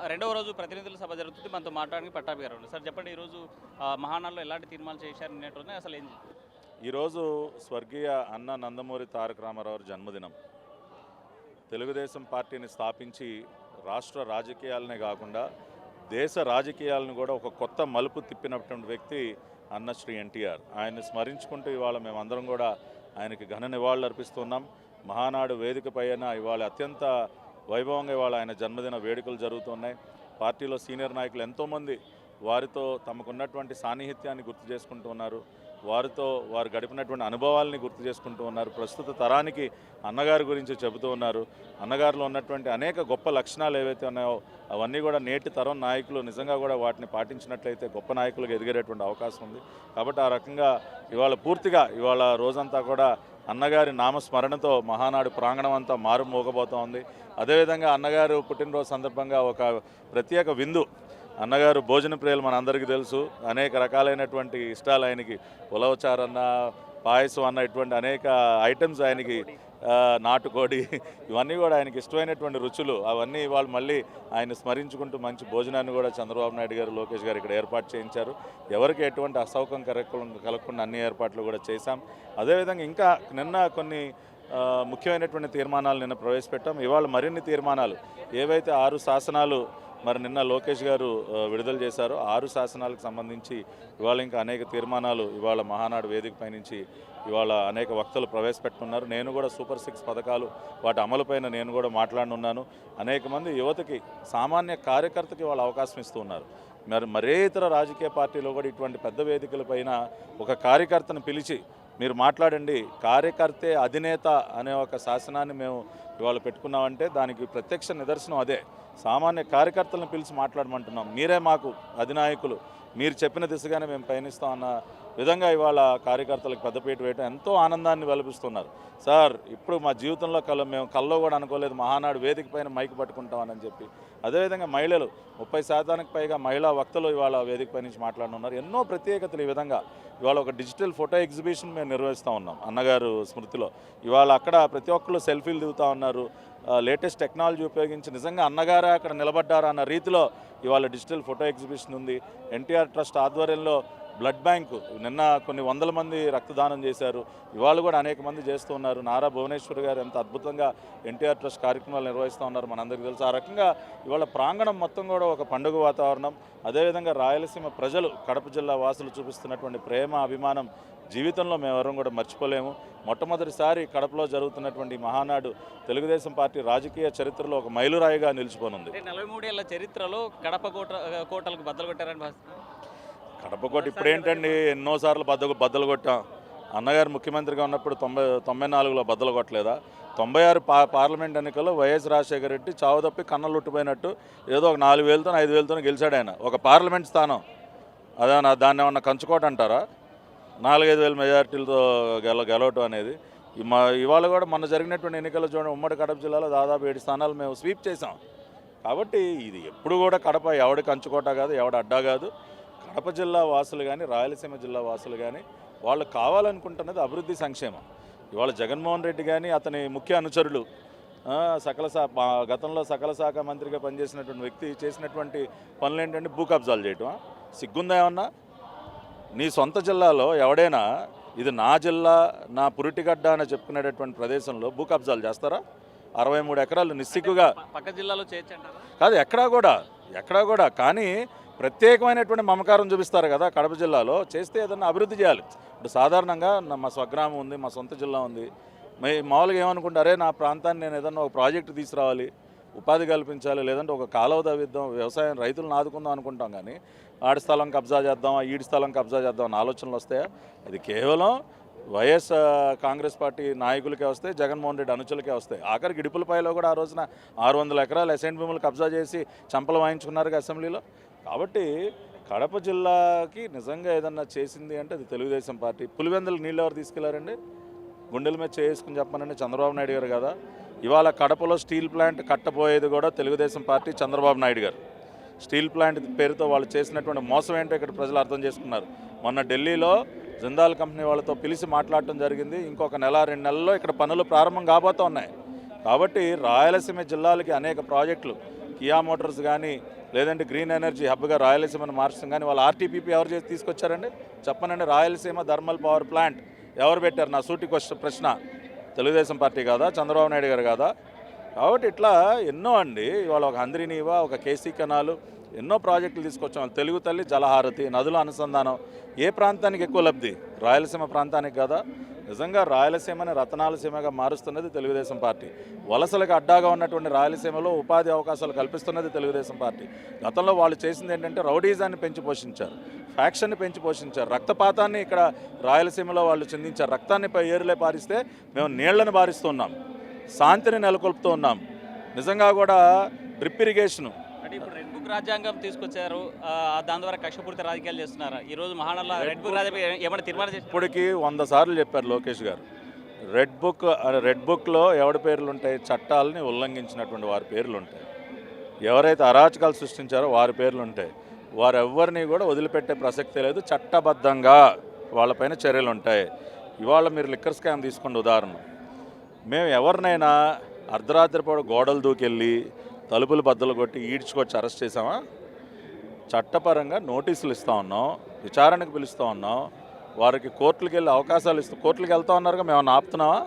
రెండవ రోజు ప్రతినిధుల సభ జరుగుతుంది. మనతో మాట్లాడడానికి పట్టాభి గారు ఉన్నారు. సార్ చెప్పండి, ఈరోజు మహానాడులో ఎలాంటి తీర్మానాలు చేశారు నిన్నటి అసలు ఏం? ఈరోజు స్వర్గీయ అన్న నందమూరి తారక రామారావు జన్మదినం. తెలుగుదేశం పార్టీని స్థాపించి రాష్ట్ర రాజకీయాలనే కాకుండా దేశ రాజకీయాలను కూడా ఒక కొత్త మలుపు తిప్పినటువంటి వ్యక్తి అన్న శ్రీ ఎన్టీఆర్. ఆయన్ని స్మరించుకుంటూ ఇవాళ మేమందరం కూడా ఆయనకి ఘన నివాళులు అర్పిస్తున్నాం. మహానాడు వేదిక పైన ఇవాళ అత్యంత వైభవంగా ఇవాళ ఆయన జన్మదిన వేడుకలు జరుగుతున్నాయి. పార్టీలో సీనియర్ నాయకులు ఎంతోమంది వారితో తమకున్నటువంటి సాన్నిహిత్యాన్ని గుర్తు చేసుకుంటూ ఉన్నారు. వారితో వారు గడిపినటువంటి అనుభవాల్ని గుర్తు చేసుకుంటూ ఉన్నారు. ప్రస్తుత తరానికి అన్నగారి గురించి చెబుతూ ఉన్నారు. అన్నగారిలో ఉన్నటువంటి అనేక గొప్ప లక్షణాలు ఏవైతే ఉన్నాయో అవన్నీ కూడా నేటి తరం నాయకులు నిజంగా కూడా వాటిని పాటించినట్లయితే గొప్ప నాయకులుగా ఎదిగేటటువంటి అవకాశం ఉంది. కాబట్టి ఆ రకంగా ఇవాళ పూర్తిగా ఇవాళ రోజంతా కూడా అన్నగారి నామస్మరణతో మహానాడు ప్రాంగణం అంతా మారుమోగబోతూ ఉంది. అదేవిధంగా అన్నగారు పుట్టినరోజు సందర్భంగా ఒక ప్రత్యేక విందు. అన్నగారు భోజన ప్రియులు మన అందరికీ తెలుసు. అనేక రకాలైనటువంటి ఇష్టాలు ఆయనకి, ఉలవచారన్న, పాయసం అన్న, ఇటువంటి అనేక ఐటమ్స్ ఆయనకి, నాటుకోడి, ఇవన్నీ కూడా ఆయనకి ఇష్టమైనటువంటి రుచులు. అవన్నీ వాళ్ళు మళ్ళీ ఆయన స్మరించుకుంటూ మంచి భోజనాన్ని కూడా చంద్రబాబు నాయుడు గారు, లోకేష్ గారు ఇక్కడ ఏర్పాటు చేయించారు. ఎవరికి ఎటువంటి అసౌకర్యం కలగకుండా అన్ని ఏర్పాట్లు కూడా చేశాం. అదేవిధంగా ఇంకా నిన్న కొన్ని ముఖ్యమైనటువంటి తీర్మానాలు నిన్న ప్రవేశపెట్టాం. ఇవాళ మరిన్ని తీర్మానాలు ఏవైతే 6 శాసనాలు మరి నిన్న లోకేష్ గారు విడుదల చేశారు. 6 శాసనాలకు సంబంధించి ఇవాళ ఇంకా అనేక తీర్మానాలు ఇవాళ మహానాడు వేదికపై నుంచి ఇవాళ అనేక వక్తలు ప్రవేశపెట్టుకున్నారు. నేను కూడా సూపర్ 6 పథకాలు వాటి అమలుపైన నేను కూడా మాట్లాడనున్నాను. అనేక మంది యువతకి, సామాన్య కార్యకర్తకి వాళ్ళు అవకాశం ఇస్తూ ఉన్నారు. మరే ఇతర రాజకీయ పార్టీలో కూడా ఇటువంటి పెద్ద వేదికలపైన ఒక కార్యకర్తను పిలిచి మీరు మాట్లాడండి, కార్యకర్తే అధినేత అనే ఒక శాసనాన్ని మేము ఇవాళ పెట్టుకున్నామంటే దానికి ప్రత్యక్ష నిదర్శనం అదే. సామాన్య కార్యకర్తలను పిలిచి మాట్లాడమంటున్నాం. మీరే మాకు అధినాయకులు, మీరు చెప్పిన దిశగానే మేము పయనిస్తాం అన్న విధంగా ఇవాళ కార్యకర్తలకు పెద్దపీట వేయడం ఎంతో ఆనందాన్ని వెలిపిస్తున్నారు. సార్, ఇప్పుడు మా జీవితంలో మేము కల్లో కూడా అనుకోలేదు మహానాడు వేదిక పైన మైక్ పట్టుకుంటామని చెప్పి. అదేవిధంగా మహిళలు 30% పైగా మహిళా వక్తలు ఇవాళ వేదిక పై నుంచి మాట్లాడుతున్నారు. ఎన్నో ప్రత్యేకతలు. ఈ విధంగా ఇవాళ ఒక డిజిటల్ ఫోటో ఎగ్జిబిషన్ మేము నిర్వహిస్తూ ఉన్నాం అన్నగారు స్మృతిలో. ఇవాళ అక్కడ ప్రతి ఒక్కరు సెల్ఫీలు దిగుతూ ఉన్నారు. లేటెస్ట్ టెక్నాలజీ ఉపయోగించి నిజంగా అన్నగారా అక్కడ నిలబడ్డారా అన్న రీతిలో ఇవాళ డిజిటల్ ఫోటో ఎగ్జిబిషన్ ఉంది. ఎన్టీఆర్ ట్రస్ట్ ఆధ్వర్యంలో బ్లడ్ బ్యాంకు నిన్న కొన్ని 100 మంది రక్తదానం చేశారు. ఇవాళ కూడా అనేక మంది చేస్తూ ఉన్నారు. నారా భువనేశ్వర్ గారు ఎంత అద్భుతంగా ఎన్టీఆర్ ట్రస్ట్ కార్యక్రమాలు నిర్వహిస్తూ ఉన్నారు మనందరికీ తెలుసు. ఆ రకంగా ఇవాళ ప్రాంగణం మొత్తం కూడా ఒక పండుగ వాతావరణం. అదేవిధంగా రాయలసీమ ప్రజలు, కడప జిల్లా వాసులు చూపిస్తున్నటువంటి ప్రేమ, అభిమానం జీవితంలో మేమెవరం కూడా మర్చిపోలేము. మొట్టమొదటిసారి కడపలో జరుగుతున్నటువంటి మహానాడు తెలుగుదేశం పార్టీ రాజకీయ చరిత్రలో ఒక మైలురాయిగా నిలిచిపోనుంది. 43 ఏళ్ల చరిత్రలో కడప కోటలకు బద్దలు కొట్టారని భావిస్తున్నారు. కడప కోట ఇప్పుడేంటండి, ఎన్నోసార్లు బద్దలు కొట్టాం. అన్నగారు ముఖ్యమంత్రిగా ఉన్నప్పుడు 94లో బద్దలు కొట్టలేదా? 96 పార్లమెంట్ ఎన్నికల్లో వైఎస్ రాజశేఖర రెడ్డి చావుదప్పి కన్నలుట్టిపోయినట్టు ఏదో ఒక 4,000తో 5,000తో గెలిచాడు ఆయన, ఒక పార్లమెంట్ స్థానం. అదేనా దాన్ని ఏమన్నా కంచుకోట అంటారా? 4-5 వేల మెజారిటీలతో గెలవటం అనేది. ఇవాళ కూడా మొన్న జరిగినటువంటి ఎన్నికల్లో చూడండి, ఉమ్మడి కడప జిల్లాలో దాదాపు 7 స్థానాలు మేము స్వీప్ చేసాం. కాబట్టి ఇది ఎప్పుడు కూడా కడప ఎవడి కంచుకోట కాదు, ఎవడ అడ్డా కాదు. కడప జిల్లా వాసులు కానీ, రాయలసీమ జిల్లా వాసులు కానీ వాళ్ళు కావాలనుకుంటున్నది అభివృద్ధి, సంక్షేమం. ఇవాళ జగన్మోహన్ రెడ్డి కానీ అతని ముఖ్య అనుచరులు, గతంలో సకల శాఖ మంత్రిగా పనిచేసినటువంటి వ్యక్తి చేసినటువంటి పనులు ఏంటంటే భూ కబ్జాలు చేయటం. సిగ్గుందా ఏమన్నా? నీ సొంత జిల్లాలో ఎవడైనా ఇది నా జిల్లా, నా పురిటిగడ్డ అని చెప్పుకునేటటువంటి ప్రదేశంలో భూ కబ్జాలు చేస్తారా? 63 ఎకరాలు నిస్సిగ్గుగా పక్క జిల్లాలో చేయొచ్చంటారా? కాదు, ఎక్కడా కూడా కానీ ప్రత్యేకమైనటువంటి మమకారం చూపిస్తారు కదా. కడప జిల్లాలో చేస్తే ఏదన్నా అభివృద్ధి చేయాలి. ఇప్పుడు సాధారణంగా మా స్వగ్రామం ఉంది, మా సొంత జిల్లా ఉంది. మామూలుగా ఏమనుకుంటారే, నా ప్రాంతాన్ని నేను ఏదన్నా ఒక ప్రాజెక్టు తీసుకురావాలి, ఉపాధి కల్పించాలి, లేదంటే ఒక కాలువ తవ్విద్దాం, వ్యవసాయం రైతులను ఆదుకుందాం అనుకుంటాం. కానీ ఆడి స్థలం కబ్జా చేద్దాం, ఈడి స్థలం కబ్జా చేద్దాం అన్న ఆలోచనలు వస్తాయా? అది కేవలం వైఎస్ కాంగ్రెస్ పార్టీ నాయకులకే వస్తాయి, జగన్మోహన్ రెడ్డి అనుచరులకే వస్తాయి. ఆఖరికి ఇడుపులపైలో కూడా ఆ రోజున 600 ఎకరాలు అసైన్ భూములు కబ్జా చేసి చంపలు వాయించుకున్నారు అసెంబ్లీలో. కాబట్టి కడప జిల్లాకి నిజంగా ఏదన్నా చేసింది అంటే అది తెలుగుదేశం పార్టీ. పులివెందులు నీళ్ళు ఎవరు తీసుకెళ్లారండి? గుండెల మీద చేసుకుని చెప్పమనండి, చంద్రబాబు నాయుడు గారు కదా. ఇవాళ కడపలో స్టీల్ ప్లాంట్ కట్టబోయేది కూడా తెలుగుదేశం పార్టీ, చంద్రబాబు నాయుడు గారు. స్టీల్ ప్లాంట్ పేరుతో వాళ్ళు చేసినటువంటి మోసం ఏంటో ఇక్కడ ప్రజలు అర్థం చేసుకున్నారు. మొన్న ఢిల్లీలో జిందాల్ కంపెనీ వాళ్ళతో పిలిచి మాట్లాడటం జరిగింది. ఇంకొక నెల 2 నెలల్లో ఇక్కడ పనులు ప్రారంభం కాబోతూ ఉన్నాయి. కాబట్టి రాయలసీమ జిల్లాలకి అనేక ప్రాజెక్టులు, కియా మోటార్స్ కానీ లేదంటే గ్రీన్ ఎనర్జీ హబ్గా రాయలసీమను మార్చడం కానీ, వాళ్ళు ఆర్టీపీపీ ఎవరు చేసి తీసుకొచ్చారండి చెప్పనండి. రాయలసీమ థర్మల్ పవర్ ప్లాంట్ ఎవరు పెట్టారు? నా సూటి ప్రశ్న. తెలుగుదేశం పార్టీ కాదా? చంద్రబాబు నాయుడు గారు కాదా? కాబట్టి ఇట్లా ఎన్నో అండి. ఇవాళ ఒక హంద్రినీవా, ఒక కేసీ కెనాలు, ఎన్నో ప్రాజెక్టులు తీసుకొచ్చాం. తెలుగు తల్లి జలహారతి, నదుల అనుసంధానం. ఏ ప్రాంతానికి ఎక్కువ లబ్ధి? రాయలసీమ ప్రాంతానికి కదా. నిజంగా రాయలసీమని రతనాల సీమగా మారుస్తున్నది తెలుగుదేశం పార్టీ. వలసలకు అడ్డాగా ఉన్నటువంటి రాయలసీమలో ఉపాధి అవకాశాలు కల్పిస్తున్నది తెలుగుదేశం పార్టీ. గతంలో వాళ్ళు చేసింది ఏంటంటే రౌడీజాన్ని పెంచి పోషించారు, ఫ్యాక్షన్ని పెంచి పోషించారు, రక్తపాతాన్ని ఇక్కడ రాయలసీమలో వాళ్ళు చిందించారు. రక్తాన్ని ఏరులే పారిస్తే మేము నీళ్లను పారిస్తున్నాం, శాంతిని నెలకొల్పుతూ ఉన్నాం. నిజంగా కూడా డ్రిప్ ఇరిగేషను అంటే ఇప్పుడు రెడ్ బుక్ రాజ్యాంగం తీసుకొచ్చారు, దాని ద్వారా కక్షపూరిత రాజకీయాలు చేస్తున్నారు. ఈరోజు మహానాడులో రెడ్ బుక్ రాజ్యాంగం ఏమైనా తీర్మానం చేసి ఇప్పటికి 100 సార్లు చెప్పారు లోకేష్ గారు. రెడ్ బుక్లో ఎవరి పేర్లు ఉంటాయి? చట్టాలని ఉల్లంఘించినటువంటి వారి పేర్లు ఉంటాయి. ఎవరైతే అరాచకాలు సృష్టించారో వారి పేర్లు ఉంటాయి. వారెవ్వరిని కూడా వదిలిపెట్టే ప్రసక్తే లేదు. చట్టబద్ధంగా వాళ్ళపైన చర్యలు ఉంటాయి. ఇవాళ మీరు లిక్కర్ స్కామ్ తీసుకోండి ఉదాహరణ. మేము ఎవరినైనా అర్ధరాత్రి పూట గోడలు దూకెళ్ళి తలుపులు బద్దలు కొట్టి ఈడ్చుకొచ్చి అరెస్ట్ చేసామా? చట్టపరంగా నోటీసులు ఇస్తూ ఉన్నాం, విచారణకు పిలుస్తూ ఉన్నాం, వారికి కోర్టులకు వెళ్ళే అవకాశాలు ఇస్తూ కోర్టులకు వెళ్తూ ఉన్నారుగా. మేము ఆపుతున్నావా?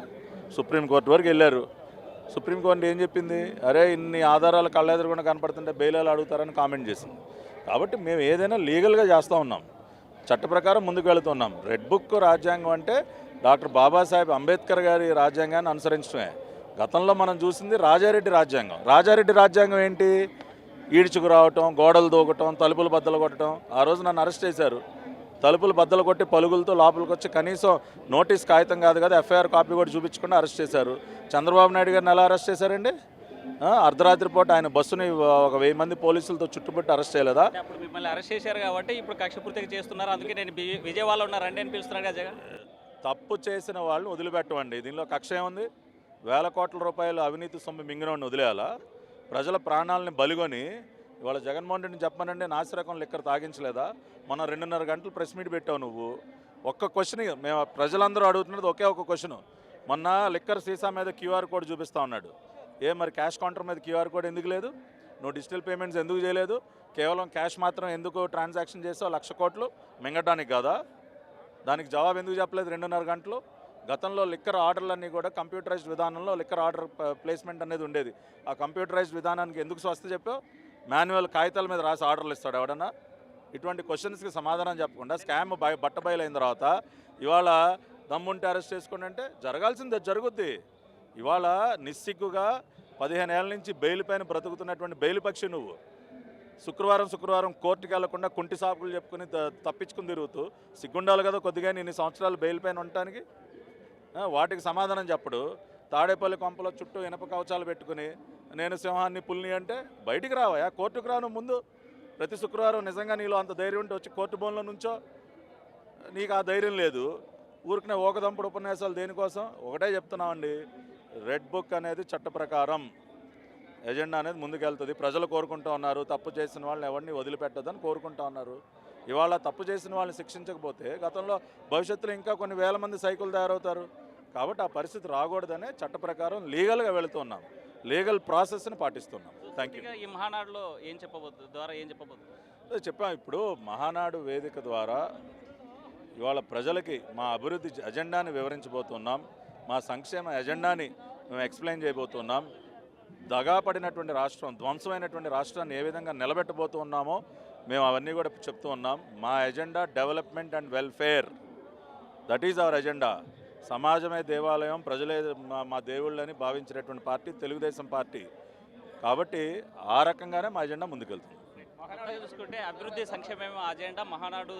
సుప్రీంకోర్టు వరకు వెళ్ళారు. సుప్రీంకోర్టు ఏం చెప్పింది? అరే ఇన్ని ఆధారాలు కళ్ళెదురుగుండా కనపడుతుంటే బెయిలాలు అడుగుతారని కామెంట్ చేసింది. కాబట్టి మేము ఏదైనా లీగల్గా చేస్తూ ఉన్నాం, చట్ట ప్రకారం ముందుకు వెళుతున్నాం. రెడ్ బుక్ రాజ్యాంగం అంటే డాక్టర్ బాబాసాహెబ్ అంబేద్కర్ గారి రాజ్యాంగాన్ని అనుసరించడమే. గతంలో మనం చూసింది రాజారెడ్డి రాజ్యాంగం. రాజారెడ్డి రాజ్యాంగం ఏంటి? ఈడ్చుకు రావటం, గోడలు దూకటం, తలుపులు బద్దలు కొట్టడం. ఆ రోజు నన్ను అరెస్ట్ చేశారు. తలుపులు బద్దలు కొట్టి పలుగులతో లోపలికి వచ్చి కనీసం నోటీస్ కాగితం కాదు కదా, ఎఫ్ఐఆర్ కాపీ కూడా చూపించకుండా అరెస్ట్ చేశారు. చంద్రబాబు నాయుడు గారిని ఎలా అరెస్ట్ చేశారండి? అర్ధరాత్రి పూట ఆయన బస్సుని ఒక 1000 మంది పోలీసులతో చుట్టుముట్టి అరెస్ట్ చేయలేదా? అప్పుడు మిమ్మల్ని అరెస్ట్ చేశారు కాబట్టి ఇప్పుడు కక్షపూర్తిగా చేస్తున్నారు. అందుకే నేను విజయవాడలో ఉన్నారండి అని పిలుస్తున్నాడు కదా జగన్. తప్పు చేసిన వాళ్ళని వదిలిపెట్టమండి. దీనిలో కక్ష ఏముంది? వేల కోట్ల రూపాయలు అవినీతి సొమ్ము మింగినోడిని వదిలేయాలా? ప్రజల ప్రాణాలని బలిగొని ఇవాళ జగన్మోహన్ రెడ్డిని చెప్పమనండి, నాసిరకం లిక్కర్ తాగించలేదా? మొన్న 2.5 గంటలు ప్రెస్ మీట్ పెట్టావు నువ్వు. ఒక్క క్వశ్చన్ మేము ప్రజలందరూ అడుగుతున్నది ఒకే ఒక క్వశ్చన్. మొన్న లిక్కర్ సీసా మీద క్యూఆర్ కోడ్ చూపిస్తూ ఉన్నాడు. మరి క్యాష్ కౌంటర్ మీద క్యూఆర్ కోడ్ ఎందుకు లేదు? నువ్వు డిజిటల్ పేమెంట్స్ ఎందుకు చేయలేదు? కేవలం క్యాష్ మాత్రం ఎందుకు ట్రాన్సాక్షన్ చేసావు? 1,00,000 కోట్లు మింగడానికి కాదా? దానికి జవాబు ఎందుకు చెప్పలేదు 2.5 గంటలు? గతంలో లిక్కర్ ఆర్డర్లన్నీ కూడా కంప్యూటరైజ్డ్ విధానంలో లిక్కర్ ఆర్డర్ ప్లేస్మెంట్ అనేది ఉండేది. ఆ కంప్యూటరైజ్డ్ విధానానికి ఎందుకు స్వస్తి చెప్పావు? మాన్యువల్ కాగితాల మీద రాసి ఆర్డర్లు ఇస్తాడు ఎవడన్నా? ఇటువంటి క్వశ్చన్స్కి సమాధానం చెప్పకుండా స్కామ్ బట్టబయలైన తర్వాత ఇవాళ దమ్ముంటే అరెస్ట్ చేసుకోండి అంటే జరగాల్సిందే జరుగుద్ది. ఇవాళ నిస్సిగ్గుగా 15 ఏళ్ళ నుంచి బెయిల్ పైన బ్రతుకుతున్నటువంటి బెయిల్ పక్షి నువ్వు. శుక్రవారం కోర్టుకి వెళ్లకుండా కుంటి సాకులు చెప్పుకుని తప్పించుకుని తిరుగుతూ సిగ్గుండాలి కదా కొద్దిగా ఇన్ని సంవత్సరాలు బెయిల్ పైన ఉండటానికి. వాటికి సమాధానం చెప్పడు. తాడేపల్లి కొంపలో చుట్టూ ఇనప కవచాలు పెట్టుకుని నేను సింహాన్ని పుల్ని అంటే బయటికి రావా? కోర్టుకు రాను ముందు. ప్రతి శుక్రవారం నిజంగా నీలో అంత ధైర్యం ఉంటే వచ్చి కోర్టు బోన్లో నుంచో. నీకు ఆ ధైర్యం లేదు. ఊరికనే ఓకదంపుడు ఉపన్యాసాలు దేనికోసం? ఒకటే చెప్తున్నామండి, రెడ్ బుక్ అనేది చట్ట ప్రకారం ఎజెండా అనేది ముందుకెళ్తుంది. ప్రజలు కోరుకుంటూ ఉన్నారు, తప్పు చేసిన వాళ్ళని ఎవరిని వదిలిపెట్టదని కోరుకుంటూ ఉన్నారు. ఇవాళ తప్పు చేసిన వాళ్ళని శిక్షించకపోతే గతంలో భవిష్యత్తులో ఇంకా కొన్ని వేల మంది సైకిల్ తయారవుతారు. కాబట్టి ఆ పరిస్థితి రాకూడదనే చట్ట ప్రకారం లీగల్గా వెళుతున్నాం, లీగల్ ప్రాసెస్ని పాటిస్తున్నాం. Thank you. ఈ మహానాడులో ఏం చెప్పబోతుంది? చెప్పాం. ఇప్పుడు మహానాడు వేదిక ద్వారా ఇవాళ ప్రజలకి మా అభివృద్ధి ఎజెండాని వివరించబోతున్నాం, మా సంక్షేమ ఎజెండాని మేము ఎక్స్ప్లెయిన్ చేయబోతున్నాం. దగాపడినటువంటి రాష్ట్రం, ధ్వంసమైనటువంటి రాష్ట్రాన్ని ఏ విధంగా నిలబెట్టబోతూ ఉన్నామో మేము అవన్నీ కూడా చెప్తూ ఉన్నాం. మా agenda development and welfare, that is our agenda. సమాజమే దేవాలయం, ప్రజలే మా దేవుళ్ళని భావించినటువంటి పార్టీ తెలుగుదేశం పార్టీ. కాబట్టి ఆ రకంగానే మా ఎజెండా ముందుకెళ్తుంది. చూసుకుంటే అభివృద్ధి సంక్షేమం అజెండా మహానాడు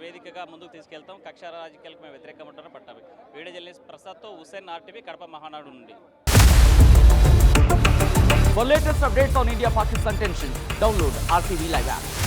వేదికగా ముందుకు తీసుకెళ్తాం. కక్ష రాజకీయాలకు మేము వ్యతిరేకంగా ఉంటారని పట్టాలి. వీడియో జర్నలిస్ట్ ప్రసాద్తో హుస్సేన్, ఆర్టీవీ, కడప మహానాడు నుండి. For latest updates on India-Pakistan tensions, download RTV Live app.